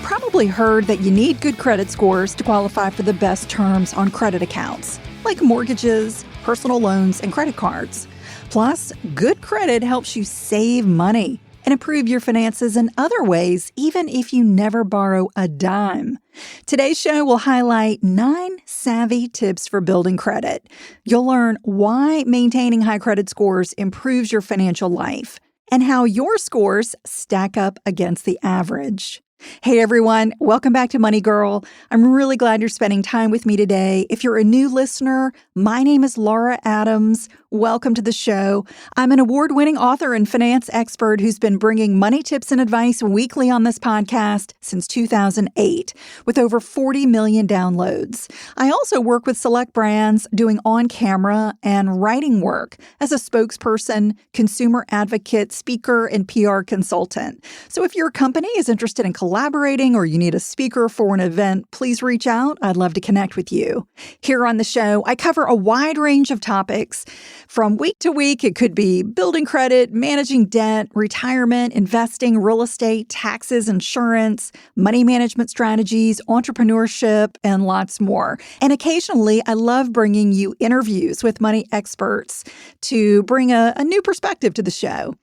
probably heard that you need good credit scores to qualify for the best terms on credit accounts, like mortgages, personal loans, and credit cards. Plus, good credit helps you save money and improve your finances in other ways, even if you never borrow a dime. Today's show will highlight 9 savvy tips for building credit. You'll learn why maintaining high credit scores improves your financial life and how your scores stack up against the average. Hey everyone, welcome back to Money Girl. I'm really glad you're spending time with me today. If you're a new listener, my name is Laura Adams. Welcome to the show. I'm an award-winning author and finance expert who's been bringing money tips and advice weekly on this podcast since 2008, with over 40 million downloads. I also work with select brands doing on-camera and writing work as a spokesperson, consumer advocate, speaker, and PR consultant. So if your company is interested in collaborating or you need a speaker for an event, please reach out. I'd love to connect with you. Here on the show, I cover a wide range of topics. From week to week, it could be building credit, managing debt, retirement, investing, real estate, taxes, insurance, money management strategies, entrepreneurship, and lots more. And occasionally, I love bringing you interviews with money experts to bring a new perspective to the show.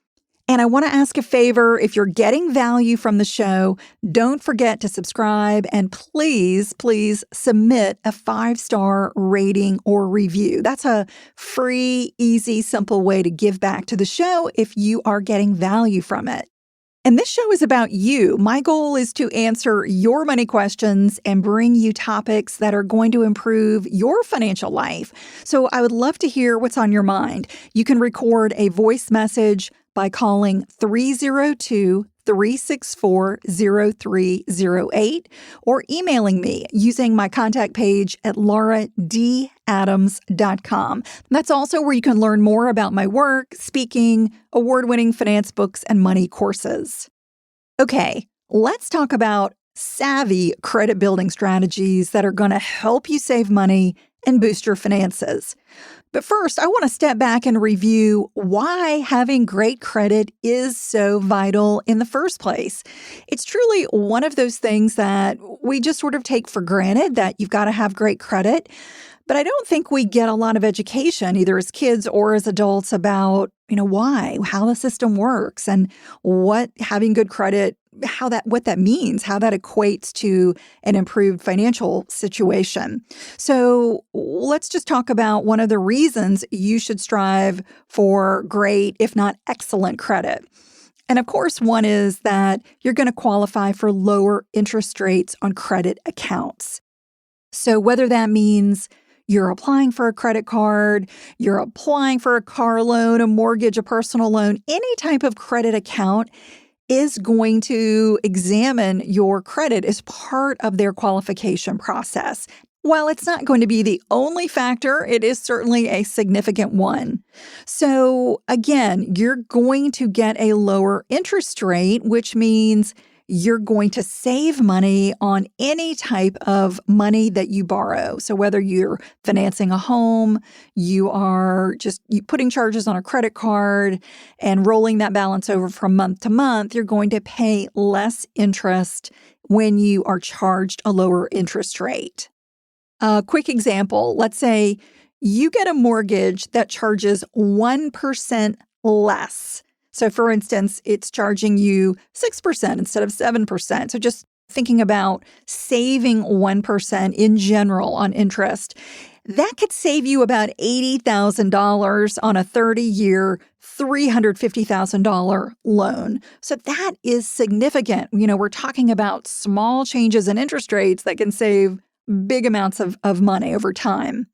And I want to ask a favor. If you're getting value from the show, don't forget to subscribe and please submit a 5-star rating or review. That's a free, easy, simple way to give back to the show if you are getting value from it. And this show is about you. My goal is to answer your money questions and bring you topics that are going to improve your financial life. So I would love to hear what's on your mind. You can record a voice message by calling 302-364-0308 or emailing me using my contact page at lauradadams.com. That's also where you can learn more about my work, speaking, award-winning finance books, and money courses. Okay, let's talk about savvy credit building strategies that are going to help you save money and boost your finances. But first, I want to step back and review why having great credit is so vital in the first place. It's truly one of those things that we just sort of take for granted, that you've got to have great credit. But I don't think we get a lot of education, either as kids or as adults, about, why, how the system works and what having good credit, what that means, how that equates to an improved financial situation. So let's just talk about one of the reasons you should strive for great, if not excellent credit. And of course, one is that you're going to qualify for lower interest rates on credit accounts. So whether that means you're applying for a credit card, you're applying for a car loan, a mortgage, a personal loan, any type of credit account is going to examine your credit as part of their qualification process. While it's not going to be the only factor, it is certainly a significant one. So again, you're going to get a lower interest rate, which means you're going to save money on any type of money that you borrow. So whether you're financing a home, you putting charges on a credit card and rolling that balance over from month to month, you're going to pay less interest when you are charged a lower interest rate. A quick example, let's say you get a mortgage that charges 1% less. So for instance, it's charging you 6% instead of 7%. So just thinking about saving 1% in general on interest, that could save you about $80,000 on a 30-year, $350,000 loan. So that is significant. We're talking about small changes in interest rates that can save big amounts of money over time.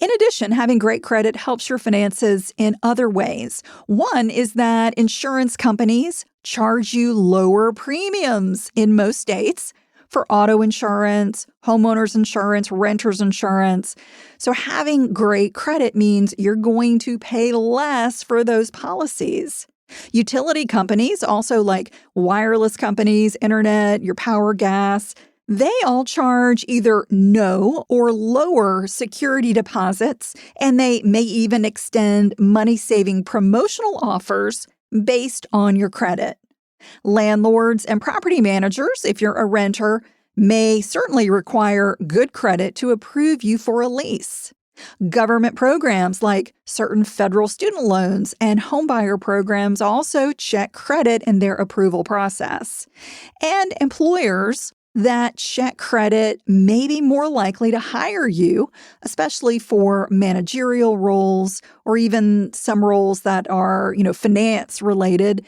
In addition, having great credit helps your finances in other ways. One is that insurance companies charge you lower premiums in most states for auto insurance, homeowners insurance, renters insurance. So having great credit means you're going to pay less for those policies. Utility companies, also like wireless companies, internet, your power, gas, they all charge either no or lower security deposits, and they may even extend money-saving promotional offers based on your credit. Landlords and property managers, if you're a renter, may certainly require good credit to approve you for a lease. Government programs like certain federal student loans and homebuyer programs also check credit in their approval process. And employers that check credit may be more likely to hire you, especially for managerial roles or even some roles that are, finance related.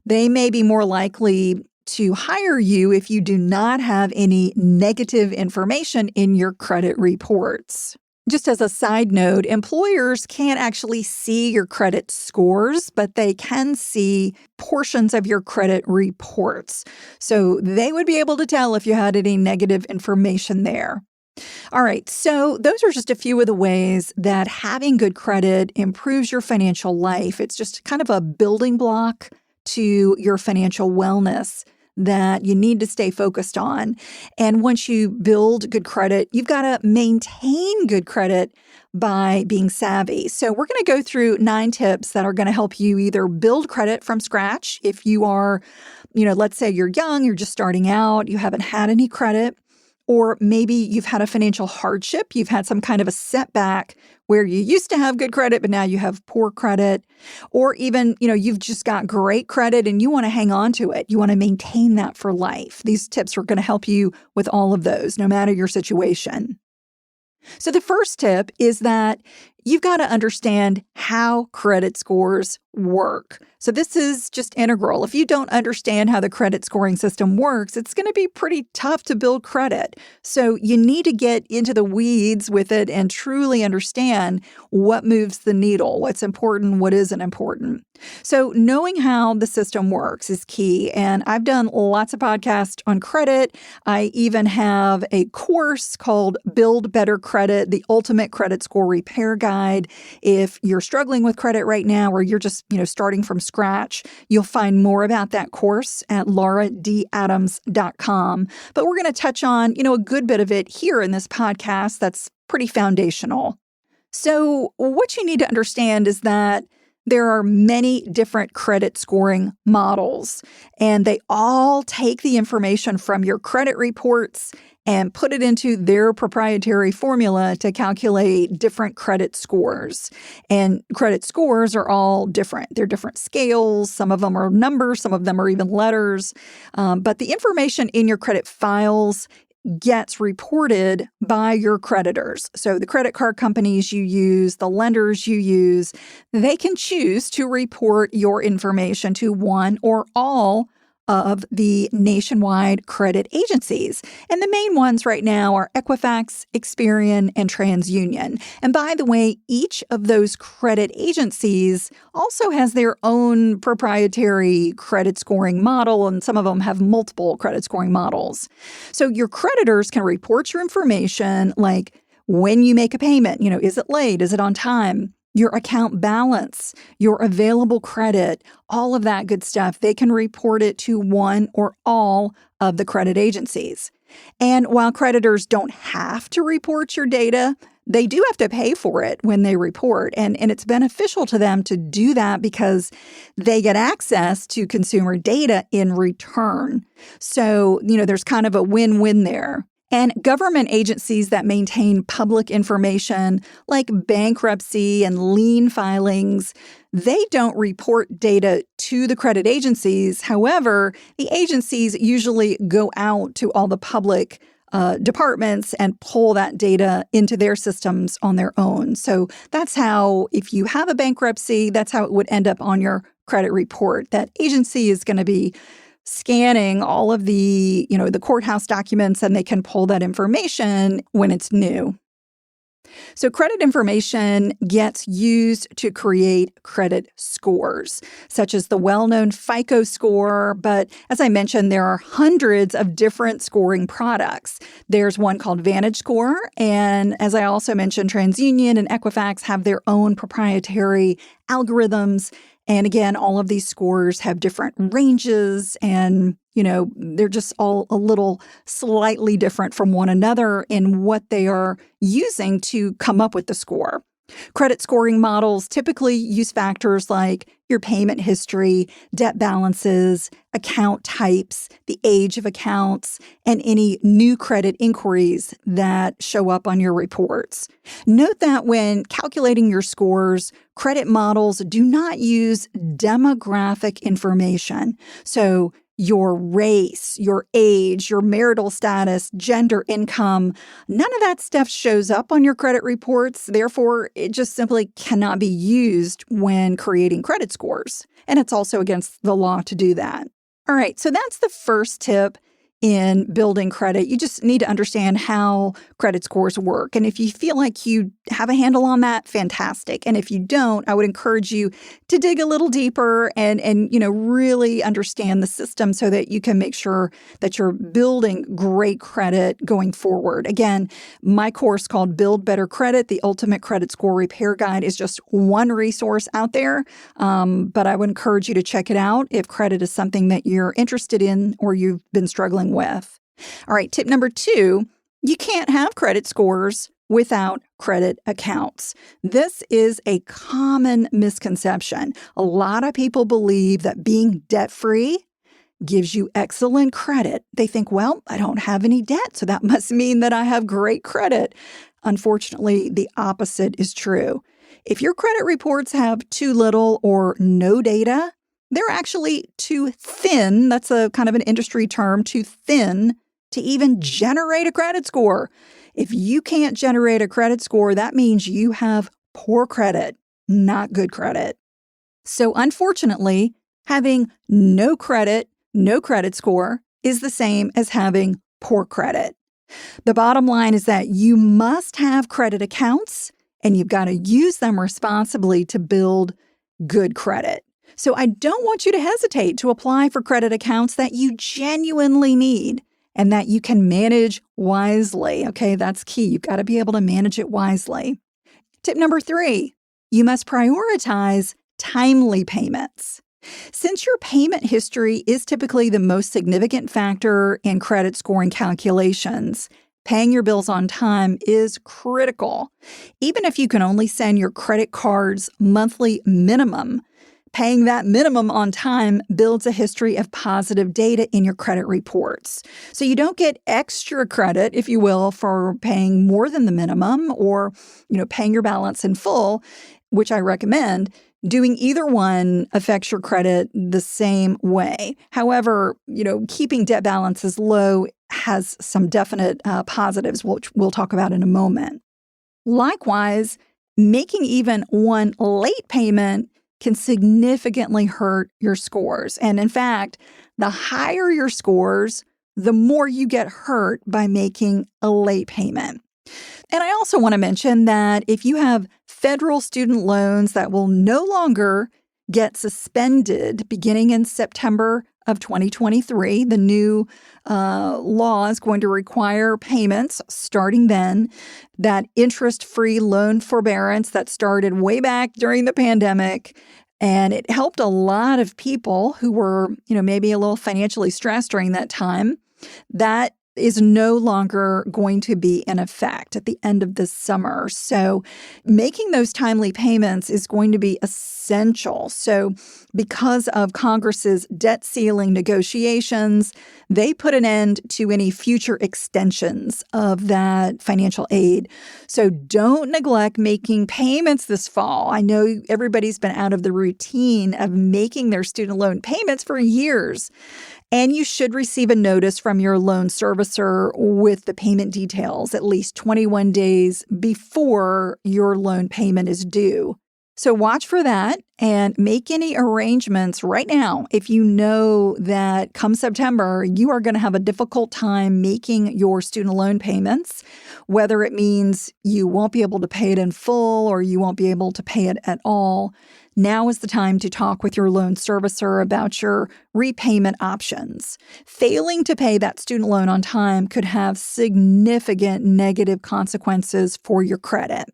They may be more likely to hire you if you do not have any negative information in your credit reports. Just as a side note, employers can't actually see your credit scores, but they can see portions of your credit reports. So they would be able to tell if you had any negative information there. All right, so those are just a few of the ways that having good credit improves your financial life. It's just kind of a building block to your financial wellness that you need to stay focused on. And once you build good credit, you've got to maintain good credit by being savvy. So we're going to go through 9 tips that are going to help you either build credit from scratch if you are, let's say you're young, you're just starting out, you haven't had any credit, or maybe you've had a financial hardship, you've had some kind of a setback where you used to have good credit, but now you have poor credit, or even, you've just got great credit and you want to hang on to it. You want to maintain that for life. These tips are going to help you with all of those, no matter your situation. So the first tip is that you've got to understand how credit scores work. So this is just integral. If you don't understand how the credit scoring system works, it's going to be pretty tough to build credit. So you need to get into the weeds with it and truly understand what moves the needle, what's important, what isn't important. So knowing how the system works is key. And I've done lots of podcasts on credit. I even have a course called Build Better Credit, the Ultimate Credit Score Repair Guide. If you're struggling with credit right now or you're just, starting from scratch, you'll find more about that course at lauradadams.com. But we're going to touch on, a good bit of it here in this podcast that's pretty foundational. So what you need to understand is that there are many different credit scoring models, and they all take the information from your credit reports and put it into their proprietary formula to calculate different credit scores. And credit scores are all different. They're different scales. Some of them are numbers. Some of them are even letters. But the information in your credit files gets reported by your creditors. So the credit card companies you use, the lenders you use, they can choose to report your information to one or all of the nationwide credit agencies. And the main ones right now are Equifax, Experian, and TransUnion. And by the way, each of those credit agencies also has their own proprietary credit scoring model, and some of them have multiple credit scoring models. So your creditors can report your information like when you make a payment, is it late? Is it on time? Your account balance, your available credit, all of that good stuff. They can report it to one or all of the credit agencies. And while creditors don't have to report your data, they do have to pay for it when they report. And it's beneficial to them to do that because they get access to consumer data in return. So, there's kind of a win-win there. And government agencies that maintain public information like bankruptcy and lien filings, they don't report data to the credit agencies. However, the agencies usually go out to all the public departments and pull that data into their systems on their own. So that's how, if you have a bankruptcy, that's how it would end up on your credit report. That agency is going to be scanning all of the, the courthouse documents, and they can pull that information when it's new. So credit information gets used to create credit scores, such as the well-known FICO score. But as I mentioned, there are hundreds of different scoring products. There's one called VantageScore. And as I also mentioned, TransUnion and Equifax have their own proprietary algorithms. And again, all of these scores have different ranges and, they're just all a little slightly different from one another in what they are using to come up with the score. Credit scoring models typically use factors like your payment history, debt balances, account types, the age of accounts, and any new credit inquiries that show up on your reports. Note that when calculating your scores, credit models do not use demographic information. So your race, your age, your marital status, gender, income, none of that stuff shows up on your credit reports. Therefore, it just simply cannot be used when creating credit scores. And it's also against the law to do that. All right, so that's the first tip in building credit. You just need to understand how credit scores work. And if you feel like you have a handle on that, fantastic. And if you don't, I would encourage you to dig a little deeper and really understand the system so that you can make sure that you're building great credit going forward. Again, my course called Build Better Credit, the Ultimate Credit Score Repair Guide, is just one resource out there. But I would encourage you to check it out if credit is something that you're interested in or you've been struggling with. All right, tip number 2, you can't have credit scores without credit accounts. This is a common misconception. A lot of people believe that being debt-free gives you excellent credit. They think, well, I don't have any debt, so that must mean that I have great credit. Unfortunately, the opposite is true. If your credit reports have too little or no data, they're actually too thin. That's a kind of an industry term, too thin to even generate a credit score. If you can't generate a credit score, that means you have poor credit, not good credit. So unfortunately, having no credit score is the same as having poor credit. The bottom line is that you must have credit accounts and you've got to use them responsibly to build good credit. So I don't want you to hesitate to apply for credit accounts that you genuinely need and that you can manage wisely. Okay, that's key. You've got to be able to manage it wisely. Tip number 3, you must prioritize timely payments. Since your payment history is typically the most significant factor in credit scoring calculations, paying your bills on time is critical. Even if you can only send your credit card's monthly minimum, paying that minimum on time builds a history of positive data in your credit reports. So you don't get extra credit, if you will, for paying more than the minimum or, paying your balance in full, which I recommend. Doing either one affects your credit the same way. However, keeping debt balances low has some definite positives, which we'll talk about in a moment. Likewise, making even one late payment can significantly hurt your scores. And in fact, the higher your scores, the more you get hurt by making a late payment. And I also want to mention that if you have federal student loans that will no longer get suspended beginning in September of 2023, the new law is going to require payments starting then. That interest-free loan forbearance that started way back during the pandemic, and it helped a lot of people who were, maybe a little financially stressed during that time. That is no longer going to be in effect at the end of this summer. So making those timely payments is going to be essential. So because of Congress's debt ceiling negotiations, they put an end to any future extensions of that financial aid. So don't neglect making payments this fall. I know everybody's been out of the routine of making their student loan payments for years. And you should receive a notice from your loan servicer with the payment details at least 21 days before your loan payment is due. So watch for that and make any arrangements right now if you know that come September, you are going to have a difficult time making your student loan payments, whether it means you won't be able to pay it in full or you won't be able to pay it at all. Now is the time to talk with your loan servicer about your repayment options. Failing to pay that student loan on time could have significant negative consequences for your credit.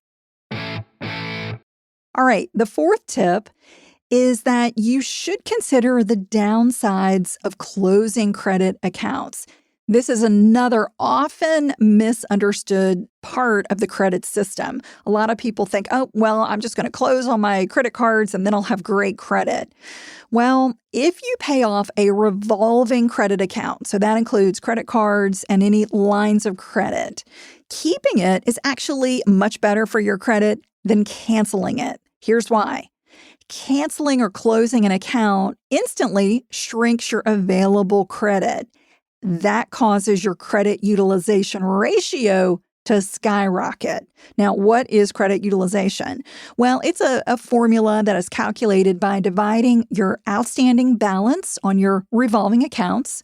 All right, the 4th tip is that you should consider the downsides of closing credit accounts. This is another often misunderstood part of the credit system. A lot of people think, oh, well, I'm just going to close on my credit cards and then I'll have great credit. Well, if you pay off a revolving credit account, so that includes credit cards and any lines of credit, keeping it is actually much better for your credit than canceling it. Here's why. Canceling or closing an account instantly shrinks your available credit. That causes your credit utilization ratio to skyrocket. Now, what is credit utilization? Well, it's a formula that is calculated by dividing your outstanding balance on your revolving accounts,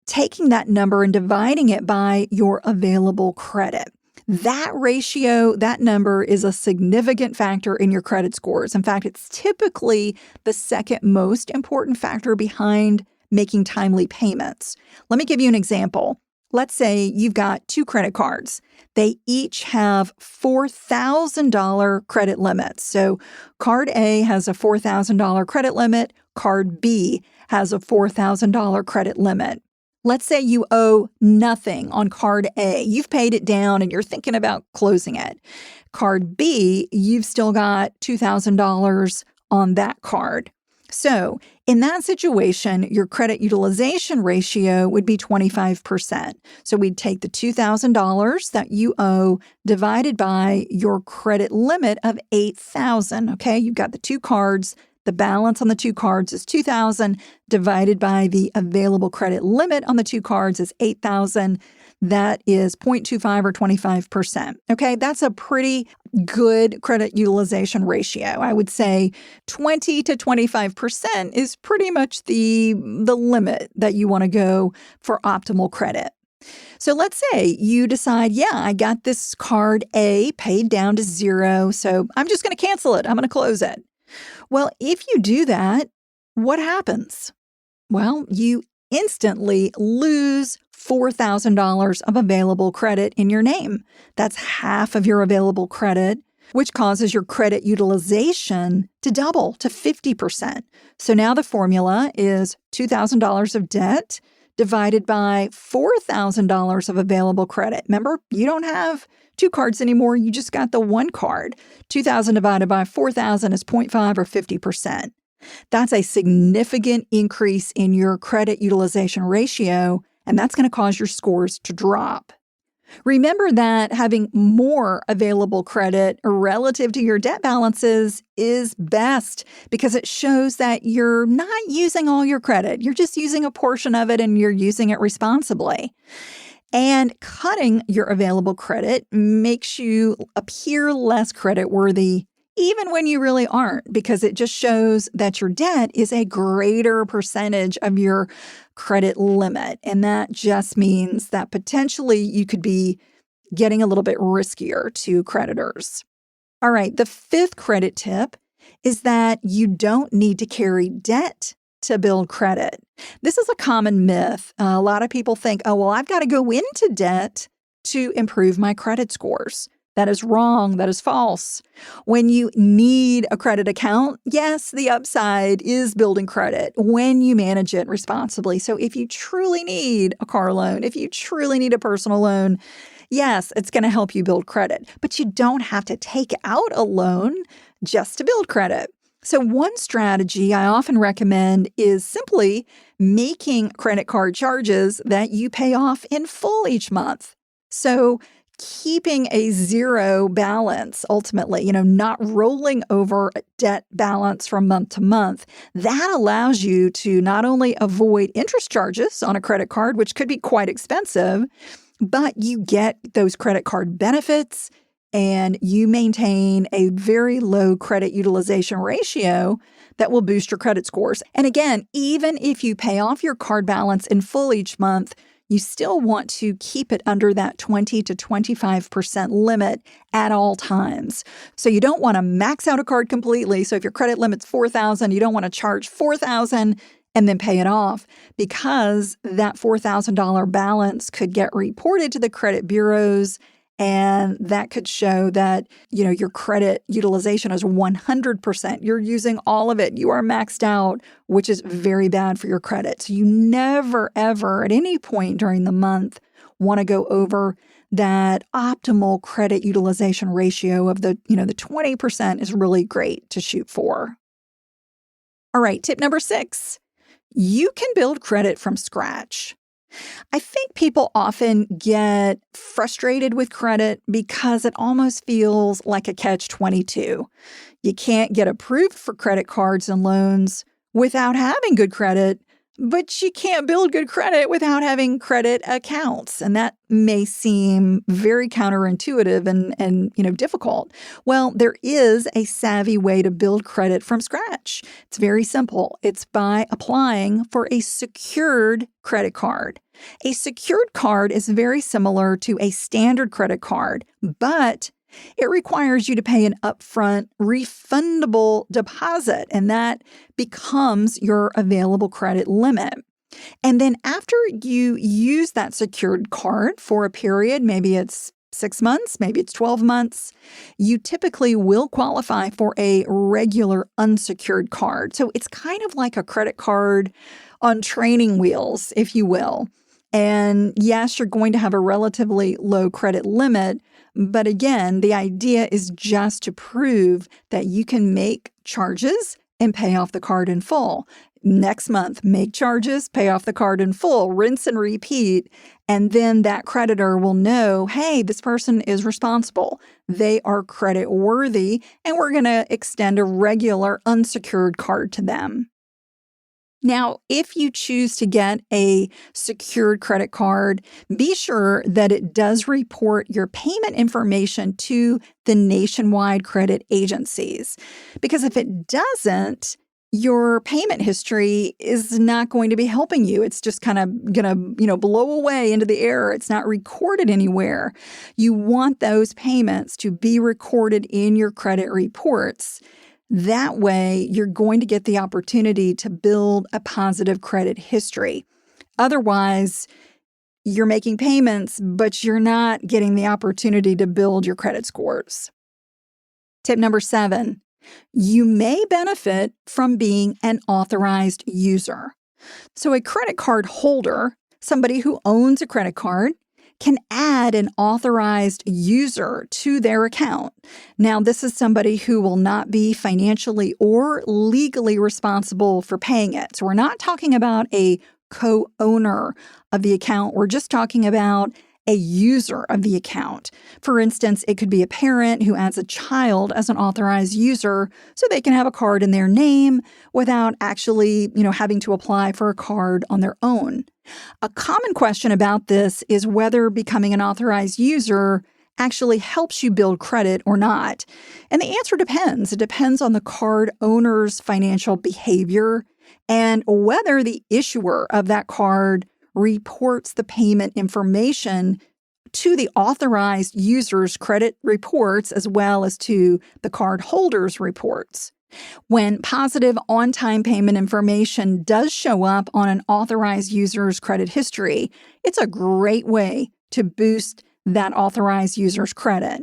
taking that number and dividing it by your available credit. That ratio, that number is a significant factor in your credit scores. In fact, it's typically the second most important factor behind making timely payments. Let me give you an example. Let's say you've got 2 credit cards. They each have $4,000 credit limits. So card A has a $4,000 credit limit. Card B has a $4,000 credit limit. Let's say you owe nothing on card A. You've paid it down and you're thinking about closing it. Card B, you've still got $2,000 on that card. So in that situation, your credit utilization ratio would be 25%. So we'd take the $2,000 that you owe divided by your credit limit of $8,000. Okay, you've got the 2 cards. The balance on the 2 cards is $2,000 divided by the available credit limit on the 2 cards is $8,000. That is 0.25 or 25%. Okay, that's a pretty good credit utilization ratio. I would say 20 to 25% is pretty much the limit that you want to go for optimal credit. So let's say you decide, yeah, I got this card A paid down to 0, so I'm just going to cancel it. I'm going to close it. Well, if you do that, what happens? Well, you instantly lose $4,000 of available credit in your name. That's half of your available credit, which causes your credit utilization to double to 50%. So now the formula is $2,000 of debt divided by $4,000 of available credit. Remember, you don't have 2 cards anymore. You just got the 1 card. 2,000 divided by 4,000 is 0.5 or 50%. That's a significant increase in your credit utilization ratio, and that's going to cause your scores to drop. Remember that having more available credit relative to your debt balances is best because it shows that you're not using all your credit. You're just using a portion of it and you're using it responsibly. And cutting your available credit makes you appear less creditworthy even when you really aren't, because it just shows that your debt is a greater percentage of your credit limit. And that just means that potentially you could be getting a little bit riskier to creditors. All right, the 5th credit tip is that you don't need to carry debt to build credit. This is a common myth. A lot of people think, oh, well, I've got to go into debt to improve my credit scores. That is wrong. That is false. When you need a credit account, yes, the upside is building credit when you manage it responsibly. So if you truly need a car loan, if you truly need a personal loan, yes, it's going to help you build credit. But you don't have to take out a loan just to build credit. So one strategy I often recommend is simply making credit card charges that you pay off in full each month. So keeping a 0 balance, ultimately, not rolling over a debt balance from month to month, that allows you to not only avoid interest charges on a credit card, which could be quite expensive, but you get those credit card benefits and you maintain a very low credit utilization ratio that will boost your credit scores. And again, even if you pay off your card balance in full each month, you still want to keep it under that 20 to 25% limit at all times. So you don't want to max out a card completely. So if your credit limit's $4,000, you don't want to charge $4,000 and then pay it off, because that $4,000 balance could get reported to the credit bureaus And that could show that, your credit utilization is 100%. You're using all of it. You are maxed out, which is very bad for your credit. So you never, ever, at any point during the month, want to go over that optimal credit utilization ratio of the 20% is really great to shoot for. All right, tip number 6, you can build credit from scratch. I think people often get frustrated with credit because it almost feels like a catch-22. You can't get approved for credit cards and loans without having good credit, but you can't build good credit without having credit accounts. And that may seem very counterintuitive and difficult. Well, there is a savvy way to build credit from scratch. It's very simple. It's by applying for a secured credit card. A secured card is very similar to a standard credit card, but it requires you to pay an upfront refundable deposit, and that becomes your available credit limit. And then after you use that secured card for a period, maybe it's 6 months, maybe it's 12 months, you typically will qualify for a regular unsecured card. So it's kind of like a credit card on training wheels, if you will. And yes, you're going to have a relatively low credit limit, but again, the idea is just to prove that you can make charges and pay off the card in full. Next month, make charges, pay off the card in full, rinse and repeat, and then that creditor will know, hey, this person is responsible. They are credit worthy, and we're going to extend a regular unsecured card to them. Now, if you choose to get a secured credit card, be sure that it does report your payment information to the nationwide credit agencies. Because if it doesn't, your payment history is not going to be helping you. It's just kind of going to, blow away into the air. It's not recorded anywhere. You want those payments to be recorded in your credit reports. That way, you're going to get the opportunity to build a positive credit history. Otherwise, you're making payments, but you're not getting the opportunity to build your credit scores. Tip number 7, you may benefit from being an authorized user. So a credit card holder, somebody who owns a credit card, can add an authorized user to their account. Now, this is somebody who will not be financially or legally responsible for paying it. So we're not talking about a co-owner of the account. We're just talking about a user of the account. For instance, it could be a parent who adds a child as an authorized user so they can have a card in their name without actually, having to apply for a card on their own. A common question about this is whether becoming an authorized user actually helps you build credit or not. And the answer depends. It depends on the card owner's financial behavior and whether the issuer of that card reports the payment information to the authorized user's credit reports as well as to the card holder's reports. When positive on-time payment information does show up on an authorized user's credit history, it's a great way to boost that authorized user's credit.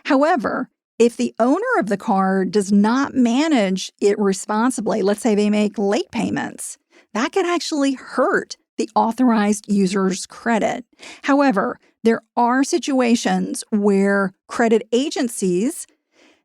However, if the owner of the card does not manage it responsibly, let's say they make late payments, that can actually hurt the authorized user's credit. However, there are situations where credit agencies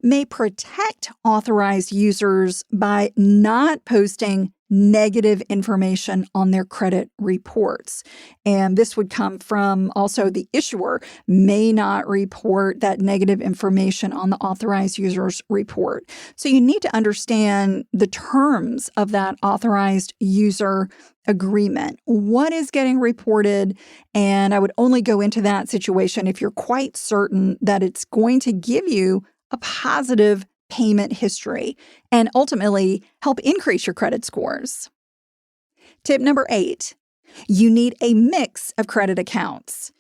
may protect authorized users by not posting negative information on their credit reports. And this would come from also the issuer may not report that negative information on the authorized user's report. So you need to understand the terms of that authorized user agreement. What is getting reported? And I would only go into that situation if you're quite certain that it's going to give you a positive payment history and ultimately help increase your credit scores. Tip number 8, you need a mix of credit accounts.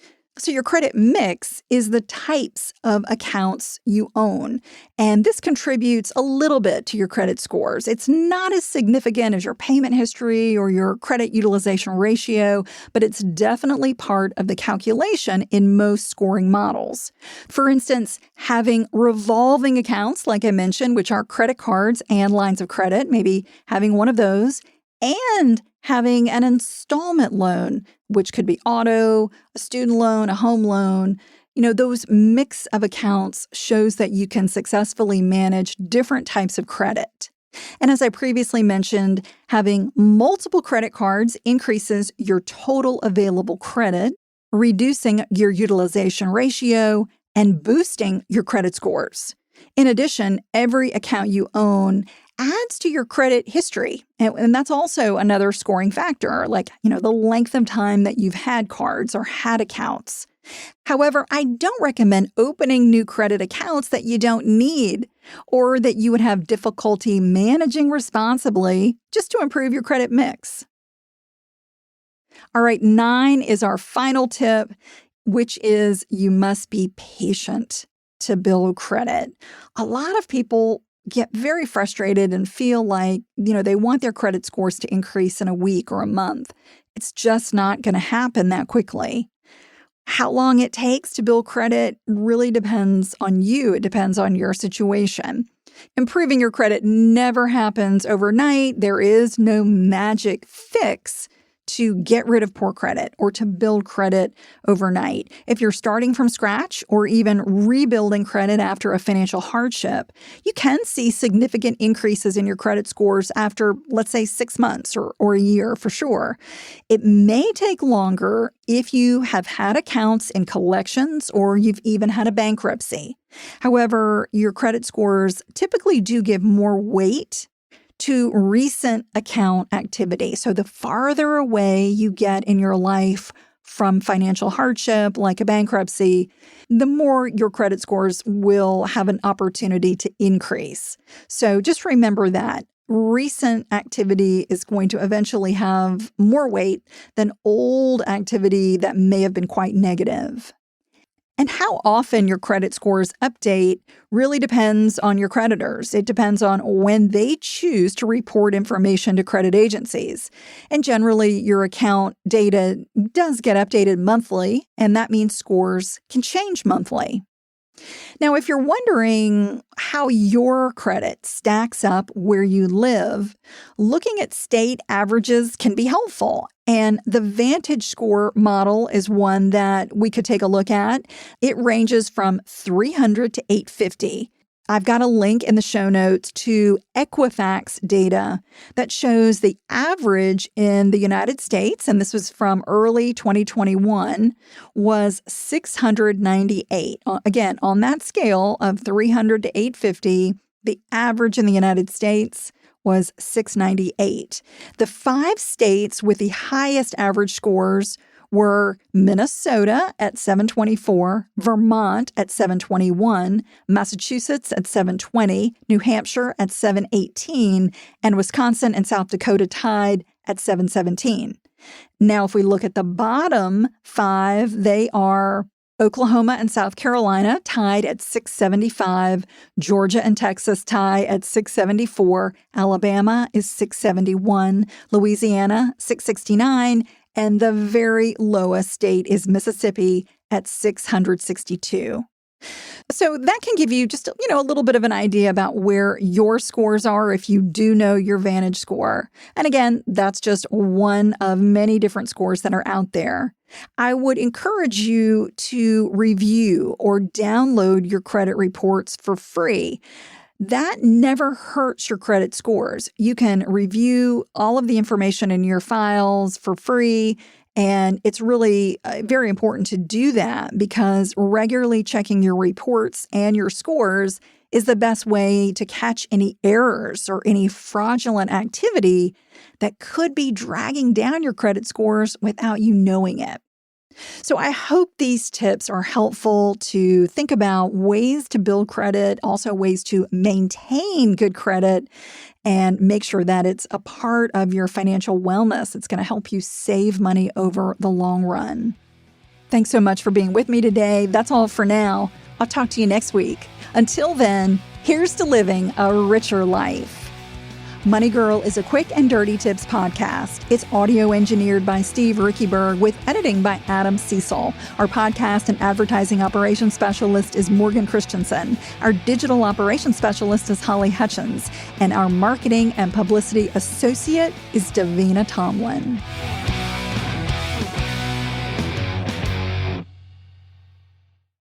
So your credit mix is the types of accounts you own, and this contributes a little bit to your credit scores. It's not as significant as your payment history or your credit utilization ratio, but it's definitely part of the calculation in most scoring models. For instance, having revolving accounts, like I mentioned, which are credit cards and lines of credit, maybe having one of those, and having an installment loan, which could be auto, a student loan, a home loan. Those mix of accounts shows that you can successfully manage different types of credit. And as I previously mentioned, having multiple credit cards increases your total available credit, reducing your utilization ratio, and boosting your credit scores. In addition, every account you own adds to your credit history. And that's also another scoring factor, like, the length of time that you've had cards or had accounts. However, I don't recommend opening new credit accounts that you don't need or that you would have difficulty managing responsibly just to improve your credit mix. All right, 9 is our final tip, which is you must be patient to build credit. A lot of people get very frustrated and feel like, they want their credit scores to increase in a week or a month. It's just not going to happen that quickly. How long it takes to build credit really depends on you. It depends on your situation. Improving your credit never happens overnight. There is no magic fix to get rid of poor credit or to build credit overnight. If you're starting from scratch or even rebuilding credit after a financial hardship, you can see significant increases in your credit scores after, let's say, 6 months or a year for sure. It may take longer if you have had accounts in collections or you've even had a bankruptcy. However, your credit scores typically do give more weight to recent account activity. So the farther away you get in your life from financial hardship, like a bankruptcy, the more your credit scores will have an opportunity to increase. So just remember that recent activity is going to eventually have more weight than old activity that may have been quite negative. And how often your credit scores update really depends on your creditors. It depends on when they choose to report information to credit agencies. And generally, your account data does get updated monthly, and that means scores can change monthly. Now, if you're wondering how your credit stacks up where you live, looking at state averages can be helpful. And the Vantage Score model is one that we could take a look at. It ranges from 300 to 850. I've got a link in the show notes to Equifax data that shows the average in the United States, and this was from early 2021, was 698. Again, on that scale of 300 to 850, the average in the United States was 698. The 5 states with the highest average scores were Minnesota at 724, Vermont at 721, Massachusetts at 720, New Hampshire at 718, and Wisconsin and South Dakota tied at 717. Now, if we look at the bottom 5, they are Oklahoma and South Carolina tied at 675, Georgia and Texas tie at 674, Alabama is 671, Louisiana 669, and the very lowest state is Mississippi at 662. So that can give you just, a little bit of an idea about where your scores are if you do know your Vantage score. And again, that's just one of many different scores that are out there. I would encourage you to review or download your credit reports for free. That never hurts your credit scores. You can review all of the information in your files for free, and it's really very important to do that because regularly checking your reports and your scores is the best way to catch any errors or any fraudulent activity that could be dragging down your credit scores without you knowing it. So I hope these tips are helpful to think about ways to build credit, also ways to maintain good credit, and make sure that it's a part of your financial wellness. It's going to help you save money over the long run. Thanks so much for being with me today. That's all for now. I'll talk to you next week. Until then, here's to living a richer life. Money Girl is a quick and dirty tips podcast. It's audio engineered by Steve Rickyberg with editing by Adam Cecil. Our podcast and advertising operations specialist is Morgan Christensen. Our digital operations specialist is Holly Hutchins. And our marketing and publicity associate is Davina Tomlin.